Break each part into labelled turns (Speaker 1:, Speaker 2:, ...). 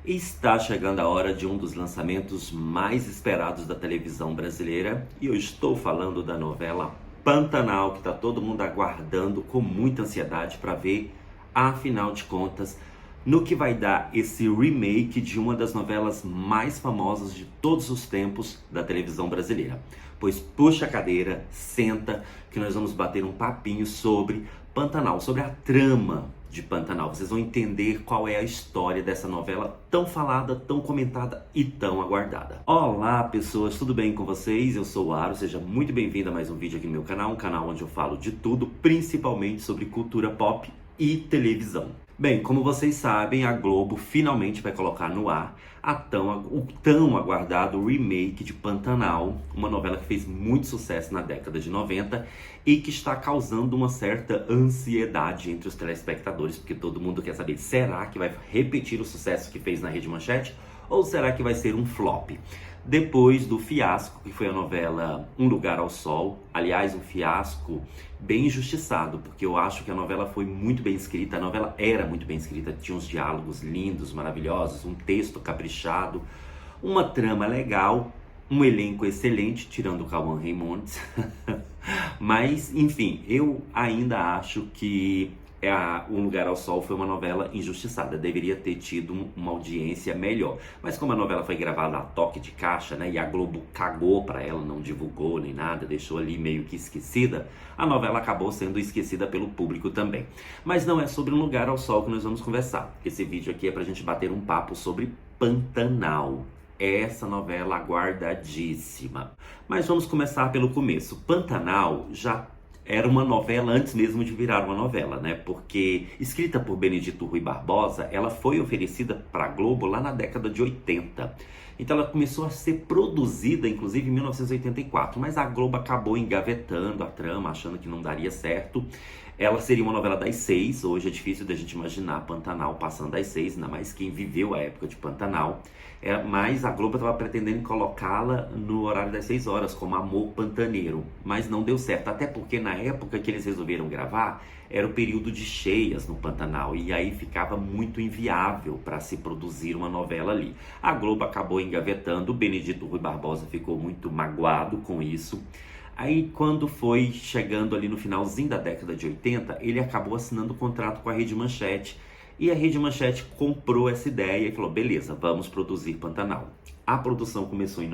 Speaker 1: Está chegando a hora de um dos lançamentos mais esperados da televisão brasileira e eu estou falando da novela Pantanal, que está todo mundo aguardando com muita ansiedade para ver, afinal de contas, no que vai dar esse remake de uma das novelas mais famosas de todos os tempos da televisão brasileira. Pois puxa a cadeira, senta, que nós vamos bater um papinho sobre Pantanal, sobre a trama de Pantanal. Vocês vão entender qual é a história dessa novela tão falada, tão comentada e tão aguardada. Olá pessoas, tudo bem com vocês? Eu sou o Aro, seja muito bem-vindo a mais um vídeo aqui no meu canal, um canal onde eu falo de tudo, principalmente sobre cultura pop e televisão. Bem, como vocês sabem, a Globo finalmente vai colocar no ar o tão aguardado remake de Pantanal, uma novela que fez muito sucesso na década de 90 e que está causando uma certa ansiedade entre os telespectadores, porque todo mundo quer saber, será que vai repetir o sucesso que fez na Rede Manchete ou será que vai ser um flop? Depois do fiasco que foi a novela Um Lugar ao Sol, aliás, um fiasco bem injustiçado, porque eu acho que a novela foi muito bem escrita, a novela era muito bem escrita, tinha uns diálogos lindos, maravilhosos, um texto caprichado, uma trama legal, um elenco excelente, tirando o Cauã Raymondes, mas, enfim, eu ainda acho que Um Lugar ao Sol foi uma novela injustiçada, deveria ter tido uma audiência melhor. Mas como a novela foi gravada a toque de caixa, né, e a Globo cagou pra ela, não divulgou nem nada, deixou ali meio que esquecida, a novela acabou sendo esquecida pelo público também. Mas não é sobre Um Lugar ao Sol que nós vamos conversar. Esse vídeo aqui é pra gente bater um papo sobre Pantanal. Essa novela aguardadíssima. Mas vamos começar pelo começo. Pantanal já era uma novela antes mesmo de virar uma novela, né? Porque, escrita por Benedito Rui Barbosa, ela foi oferecida para a Globo lá na década de 80. Então ela começou a ser produzida, inclusive, em 1984. Mas a Globo acabou engavetando a trama, achando que não daria certo. Ela seria uma novela das 6. Hoje é difícil da gente imaginar Pantanal passando das 6, ainda mais quem viveu a época de Pantanal. Mas a Globo estava pretendendo colocá-la no horário das 6 horas, como Amor Pantaneiro. Mas não deu certo, até porque na época que eles resolveram gravar, era o período de cheias no Pantanal. E aí ficava muito inviável para se produzir uma novela ali. A Globo acabou engavetando, o Benedito Rui Barbosa ficou muito magoado com isso. Aí, quando foi chegando ali no finalzinho da década de 80, ele acabou assinando um contrato com a Rede Manchete. E a Rede Manchete comprou essa ideia e falou, beleza, vamos produzir Pantanal. A produção começou em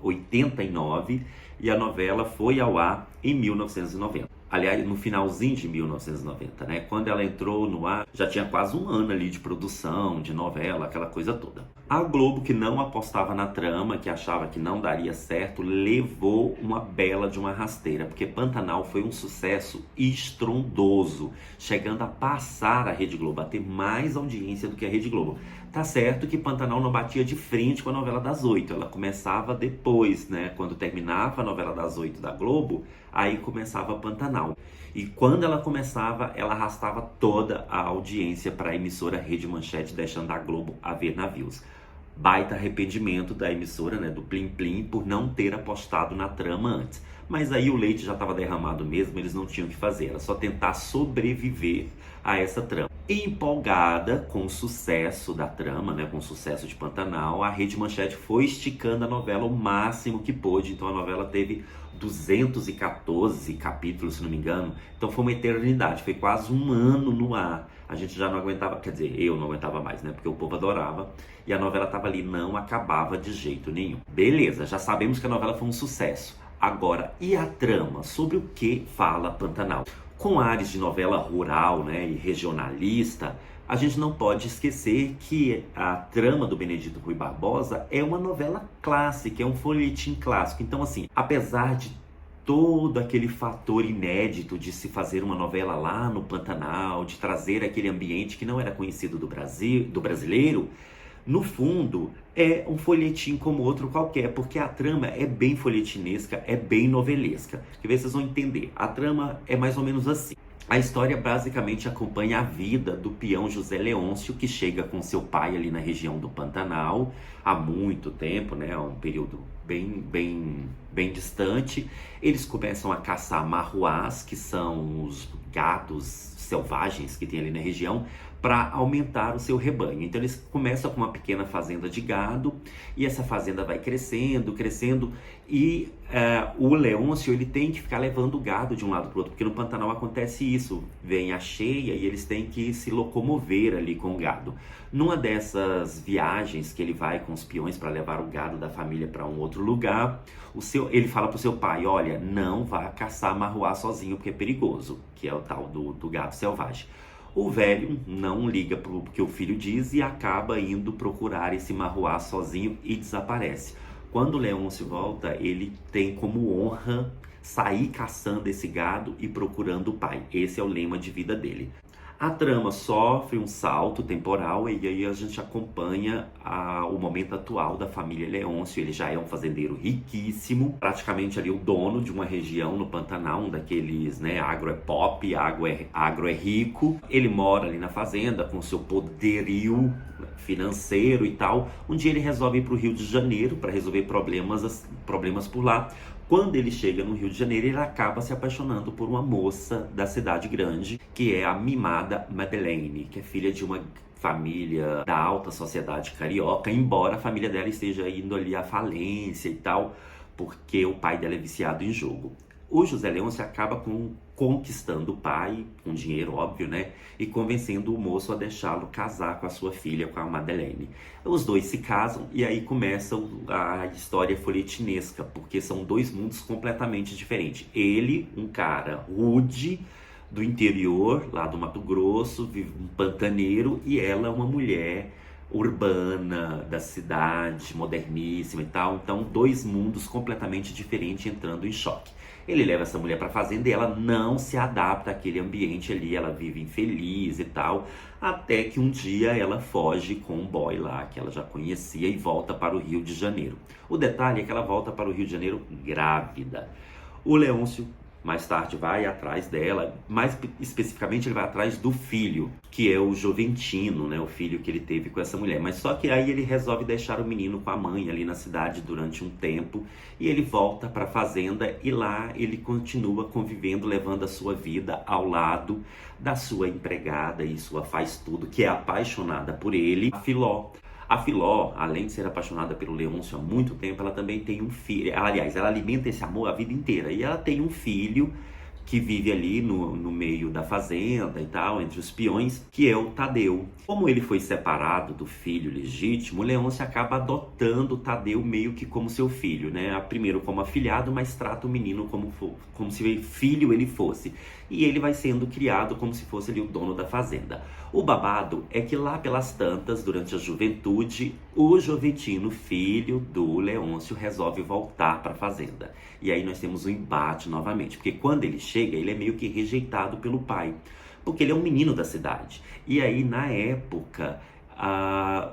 Speaker 1: 89 e a novela foi ao ar em 1990. Aliás, no finalzinho de 1990, né? Quando ela entrou no ar, já tinha quase um ano ali de produção, de novela, aquela coisa toda. A Globo, que não apostava na trama, que achava que não daria certo, levou uma bela de uma rasteira, porque Pantanal foi um sucesso estrondoso, chegando a passar a Rede Globo, a ter mais audiência do que a Rede Globo. Tá certo que Pantanal não batia de frente com a novela das 8, ela começava depois, né? Quando terminava a novela das 8 da Globo, aí começava Pantanal. E quando ela começava, ela arrastava toda a audiência para a emissora Rede Manchete, deixando a Globo a ver navios. Baita arrependimento da emissora, né, do Plim Plim, por não ter apostado na trama antes. Mas aí o leite já estava derramado mesmo, eles não tinham o que fazer, era só tentar sobreviver a essa trama. Empolgada com o sucesso da trama, né, com o sucesso de Pantanal, a Rede Manchete foi esticando a novela o máximo que pôde. Então a novela teve 214 capítulos, se não me engano. Então foi uma eternidade, foi quase um ano no ar. A gente já não aguentava, quer dizer, eu não aguentava mais, né, porque o povo adorava. E a novela tava ali, não acabava de jeito nenhum. Beleza, já sabemos que a novela foi um sucesso. Agora, e a trama? Sobre o que fala Pantanal? Com ares de novela rural, né, e regionalista, a gente não pode esquecer que a trama do Benedito Rui Barbosa é uma novela clássica, é um folhetim clássico. Então, assim, apesar de todo aquele fator inédito de se fazer uma novela lá no Pantanal, de trazer aquele ambiente que não era conhecido do Brasil, do brasileiro, no fundo, é um folhetim como outro qualquer, porque a trama é bem folhetinesca, é bem novelesca. Que vocês vão entender. A trama é mais ou menos assim. A história basicamente acompanha a vida do peão José Leôncio, que chega com seu pai ali na região do Pantanal há muito tempo, né? Um período bem distante. Eles começam a caçar marruás, que são os gados selvagens que tem ali na região, para aumentar o seu rebanho. Então eles começam com uma pequena fazenda de gado e essa fazenda vai crescendo, crescendo e o Leôncio ele tem que ficar levando o gado de um lado para o outro, porque no Pantanal acontece isso, vem a cheia e eles têm que se locomover ali com o gado. Numa dessas viagens que ele vai com os peões para levar o gado da família para um outro lugar, ele fala pro seu pai, olha, não vá caçar marruá sozinho porque é perigoso, que é o tal do gado selvagem. O velho não liga pro que o filho diz e acaba indo procurar esse marruá sozinho e desaparece. Quando o Leôncio volta, ele tem como honra sair caçando esse gado e procurando o pai. Esse é o lema de vida dele. A trama sofre um salto temporal e aí a gente acompanha o momento atual da família Leôncio. Ele já é um fazendeiro riquíssimo, praticamente ali o dono de uma região no Pantanal, um daqueles, né, agro é pop, agro é rico. Ele mora ali na fazenda com seu poderio financeiro e tal. Um dia ele resolve ir para o Rio de Janeiro para resolver problemas por lá. Quando ele chega no Rio de Janeiro, ele acaba se apaixonando por uma moça da cidade grande, que é a mimada Madeleine, que é filha de uma família da alta sociedade carioca, embora a família dela esteja indo ali à falência e tal, porque o pai dela é viciado em jogo. O José Leôncio acaba conquistando o pai, com dinheiro óbvio, né? E convencendo o moço a deixá-lo casar com a sua filha, com a Madeleine. Os dois se casam e aí começa a história folhetinesca, porque são dois mundos completamente diferentes. Ele, um cara rude, do interior, lá do Mato Grosso, um pantaneiro, e ela, uma mulher urbana, da cidade, moderníssima e tal. Então, dois mundos completamente diferentes entrando em choque. Ele leva essa mulher para a fazenda e ela não se adapta àquele ambiente ali, ela vive infeliz e tal, até que um dia ela foge com um boy lá que ela já conhecia e volta para o Rio de Janeiro. O detalhe é que ela volta para o Rio de Janeiro grávida. O Leôncio mais tarde vai atrás dela, mais especificamente ele vai atrás do filho, que é o Joventino, né, o filho que ele teve com essa mulher. Mas só que aí ele resolve deixar o menino com a mãe ali na cidade durante um tempo e ele volta para a fazenda e lá ele continua convivendo, levando a sua vida ao lado da sua empregada e sua faz-tudo, que é apaixonada por ele, a Filó. A Filó, além de ser apaixonada pelo Leôncio há muito tempo, ela também tem um filho. Aliás, ela alimenta esse amor a vida inteira. E ela tem um filho que vive ali no meio da fazenda e tal, entre os peões, que é o Tadeu. Como ele foi separado do filho legítimo, o Leôncio acaba adotando o Tadeu meio que como seu filho, né? Primeiro como afilhado, mas trata o menino como se filho ele fosse. E ele vai sendo criado como se fosse ali o dono da fazenda. O babado é que lá pelas tantas, durante a juventude, o Joventino, filho do Leôncio, resolve voltar para a fazenda. E aí nós temos um embate novamente, porque quando ele chega, ele é meio que rejeitado pelo pai, porque ele é um menino da cidade. E aí, na época,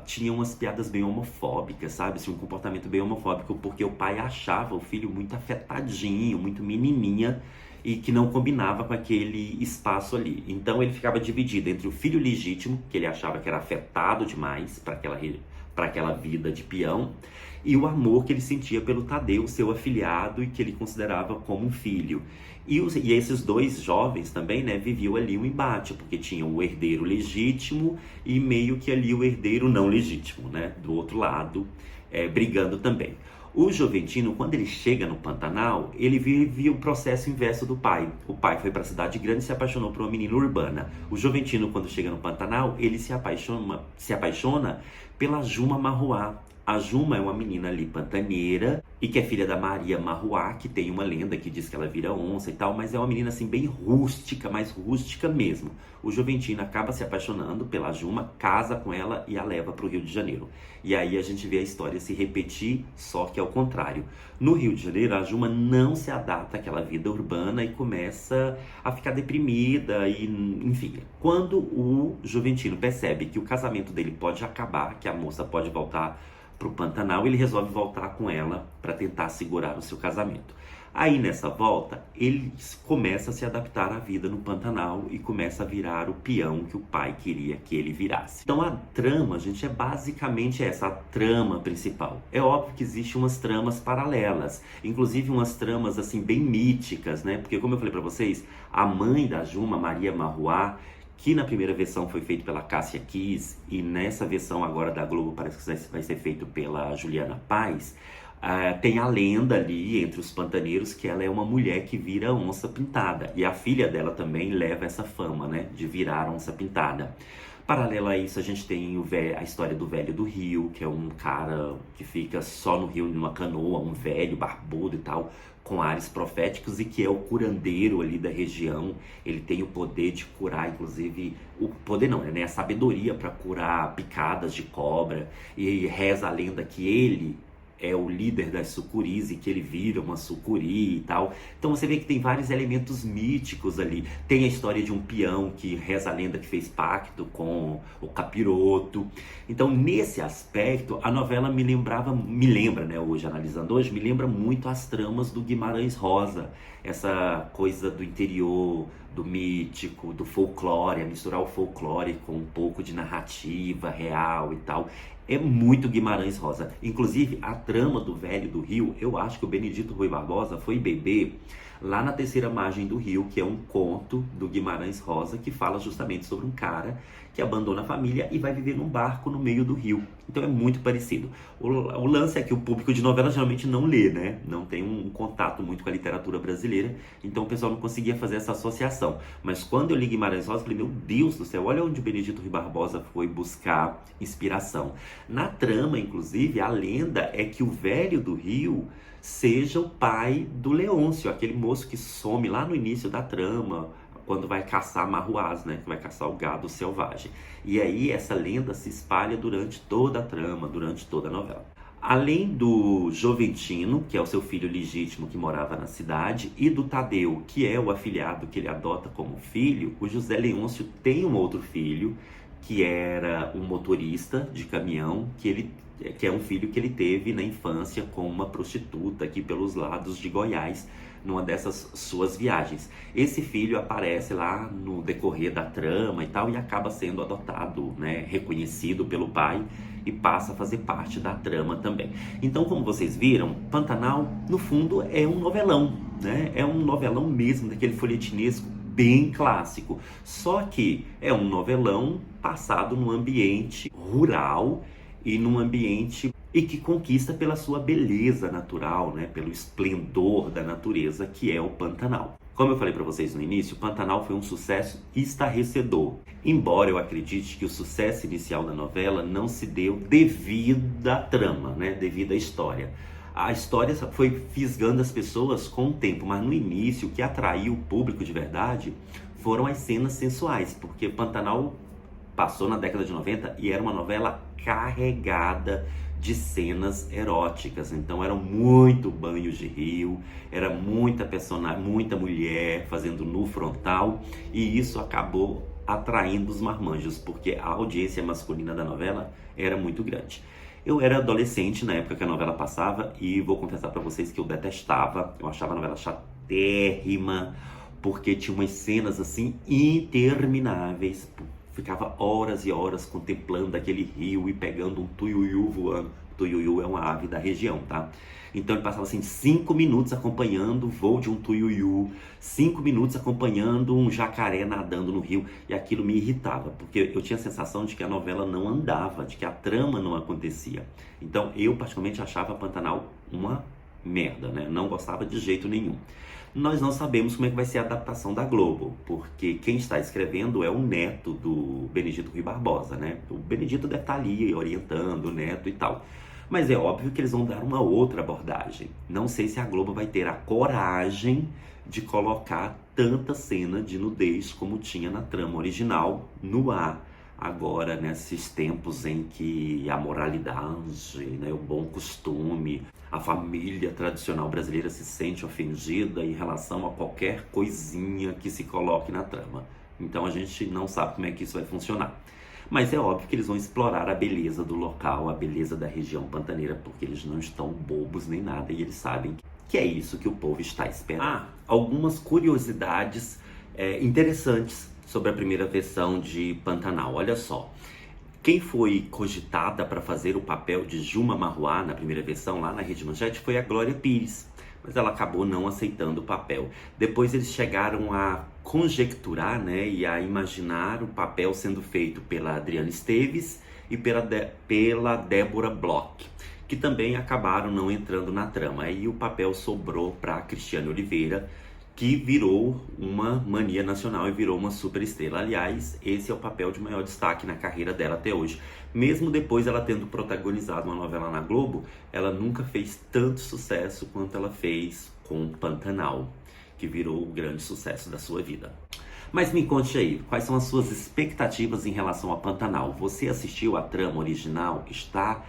Speaker 1: tinha umas piadas bem homofóbicas, sabe? Assim, um comportamento bem homofóbico, porque o pai achava o filho muito afetadinho, muito menininha, e que não combinava com aquele espaço ali. Então ele ficava dividido entre o filho legítimo, que ele achava que era afetado demais para aquela vida de peão, e o amor que ele sentia pelo Tadeu, seu afilhado, e que ele considerava como um filho. E esses dois jovens também, né, viviam ali um embate, porque tinham o herdeiro legítimo e meio que ali o herdeiro não legítimo, né, do outro lado, brigando também. O Joventino, quando ele chega no Pantanal, ele vive o processo inverso do pai. O pai foi para a cidade grande e se apaixonou por uma menina urbana. O Joventino, quando chega no Pantanal, ele se apaixona pela Juma Marruá. A Juma é uma menina ali pantaneira e que é filha da Maria Marruá, que tem uma lenda que diz que ela vira onça e tal, mas é uma menina assim bem rústica, mais rústica mesmo. O Joventino acaba se apaixonando pela Juma, casa com ela e a leva para o Rio de Janeiro. E aí a gente vê a história se repetir, só que ao contrário. No Rio de Janeiro, a Juma não se adapta àquela vida urbana e começa a ficar deprimida e, enfim. Quando o Joventino percebe que o casamento dele pode acabar, que a moça pode voltar para o Pantanal, ele resolve voltar com ela para tentar segurar o seu casamento. Aí nessa volta, ele começa a se adaptar à vida no Pantanal e começa a virar o peão que o pai queria que ele virasse. Então a trama, gente, é basicamente essa, a trama principal. É óbvio que existem umas tramas paralelas, inclusive umas tramas assim bem míticas, né? Porque como eu falei para vocês, a mãe da Juma, Maria Marruá, que na primeira versão foi feito pela Cássia Kiss e nessa versão agora da Globo parece que vai ser feito pela Juliana Paz. Tem a lenda ali entre os pantaneiros que ela é uma mulher que vira onça pintada. E a filha dela também leva essa fama, né, de virar onça pintada. Paralelo a isso, a gente tem a história do Velho do Rio, que é um cara que fica só no rio numa canoa, um velho, barbudo e tal, com ares proféticos e que é o curandeiro ali da região. Ele tem o poder de curar, inclusive, o poder não, né, a sabedoria para curar picadas de cobra. E reza a lenda que ele é o líder das sucuris e que ele vira uma sucuri e tal. Então você vê que tem vários elementos míticos ali. Tem a história de um peão que reza a lenda que fez pacto com o capiroto. Então nesse aspecto a novela me lembra, né, hoje analisando hoje, me lembra muito as tramas do Guimarães Rosa. Essa coisa do interior, do mítico, do folclore, misturar o folclore com um pouco de narrativa real e tal. É muito Guimarães Rosa. Inclusive, a trama do Velho do Rio, eu acho que o Benedito Rui Barbosa foi beber lá na Terceira Margem do Rio, que é um conto do Guimarães Rosa, que fala justamente sobre um cara que abandona a família e vai viver num barco no meio do rio. Então é muito parecido. O lance é que o público de novela geralmente não lê, né? Não tem um contato muito com a literatura brasileira, então o pessoal não conseguia fazer essa associação. Mas quando eu li Guimarães Rosa, eu falei, meu Deus do céu, olha onde o Benedito Rui Barbosa foi buscar inspiração. Na trama, inclusive, a lenda é que o Velho do Rio seja o pai do Leôncio, aquele moço que some lá no início da trama, quando vai caçar marruás, né? Que vai caçar o gado selvagem. E aí essa lenda se espalha durante toda a trama, durante toda a novela. Além do Joventino, que é o seu filho legítimo que morava na cidade, e do Tadeu, que é o afilhado que ele adota como filho, o José Leôncio tem um outro filho, que era um motorista de caminhão, que é um filho que ele teve na infância com uma prostituta aqui pelos lados de Goiás, numa dessas suas viagens. Esse filho aparece lá no decorrer da trama e tal, e acaba sendo adotado, né, reconhecido pelo pai, e passa a fazer parte da trama também. Então, como vocês viram, Pantanal, no fundo, é um novelão, né? É um novelão mesmo, daquele folhetinesco bem clássico. Só que é um novelão passado num ambiente rural e num ambiente e que conquista pela sua beleza natural, né? Pelo esplendor da natureza, que é o Pantanal. Como eu falei para vocês no início, o Pantanal foi um sucesso estarrecedor. Embora eu acredite que o sucesso inicial da novela não se deu devido à trama, né? Devido à história. A história foi fisgando as pessoas com o tempo, mas no início o que atraiu o público de verdade foram as cenas sensuais, porque Pantanal passou na década de 90 e era uma novela carregada de cenas eróticas. Então eram muito banhos de rio, era muita personagem, muita mulher fazendo nu frontal, e isso acabou atraindo os marmanjos, porque a audiência masculina da novela era muito grande. Eu era adolescente na época que a novela passava e vou confessar pra vocês que eu detestava, eu achava a novela chatérrima, porque tinha umas cenas assim intermináveis. Ficava horas e horas contemplando aquele rio e pegando um tuiuiu voando. Tuiuiu é uma ave da região, tá? Então ele passava assim 5 minutos acompanhando o voo de um tuiuiu, 5 minutos acompanhando um jacaré nadando no rio, e aquilo me irritava, porque eu tinha a sensação de que a novela não andava, de que a trama não acontecia. Então eu particularmente achava Pantanal uma merda, né? Não gostava de jeito nenhum. Nós não sabemos como é que vai ser a adaptação da Globo, porque quem está escrevendo é o neto do Benedito Rui Barbosa, né? O Benedito deve estar ali orientando o neto e tal. Mas é óbvio que eles vão dar uma outra abordagem. Não sei se a Globo vai ter a coragem de colocar tanta cena de nudez como tinha na trama original no ar. Agora, nesses tempos em que a moralidade, né, o bom costume, a família tradicional brasileira se sente ofendida em relação a qualquer coisinha que se coloque na trama. Então a gente não sabe como é que isso vai funcionar. Mas é óbvio que eles vão explorar a beleza do local, a beleza da região pantaneira, porque eles não estão bobos nem nada e eles sabem que é isso que o povo está esperando. Algumas curiosidades interessantes sobre a primeira versão de Pantanal. Olha só, quem foi cogitada para fazer o papel de Juma Marruá na primeira versão, lá na Rede Manchete, foi a Glória Pires. mas ela acabou não aceitando o papel. Depois eles chegaram a conjecturar, né, e a imaginar o papel sendo feito pela Adriana Esteves e pela Débora Bloch, que também acabaram não entrando na trama. Aí o papel sobrou para Cristiane Oliveira, que virou uma mania nacional e virou uma super estrela. Aliás, esse é o papel de maior destaque na carreira dela até hoje. Mesmo depois ela tendo protagonizado uma novela na Globo, ela nunca fez tanto sucesso quanto ela fez com Pantanal, que virou o grande sucesso da sua vida. Mas me conte aí, quais são as suas expectativas em relação a Pantanal? Você assistiu a trama original? Está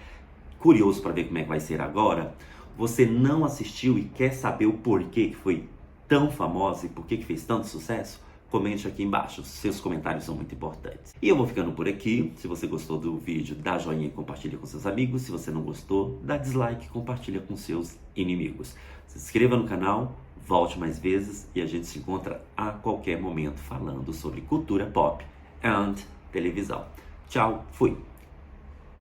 Speaker 1: curioso para ver como é que vai ser agora? Você não assistiu e quer saber o porquê que foi tão famosa e por que fez tanto sucesso? Comente aqui embaixo, seus comentários são muito importantes. E eu vou ficando por aqui. Se você gostou do vídeo, dá joinha e compartilha com seus amigos. Se você não gostou, dá dislike e compartilha com seus inimigos. Se inscreva no canal, volte mais vezes e a gente se encontra a qualquer momento falando sobre cultura pop e televisão. Tchau, fui!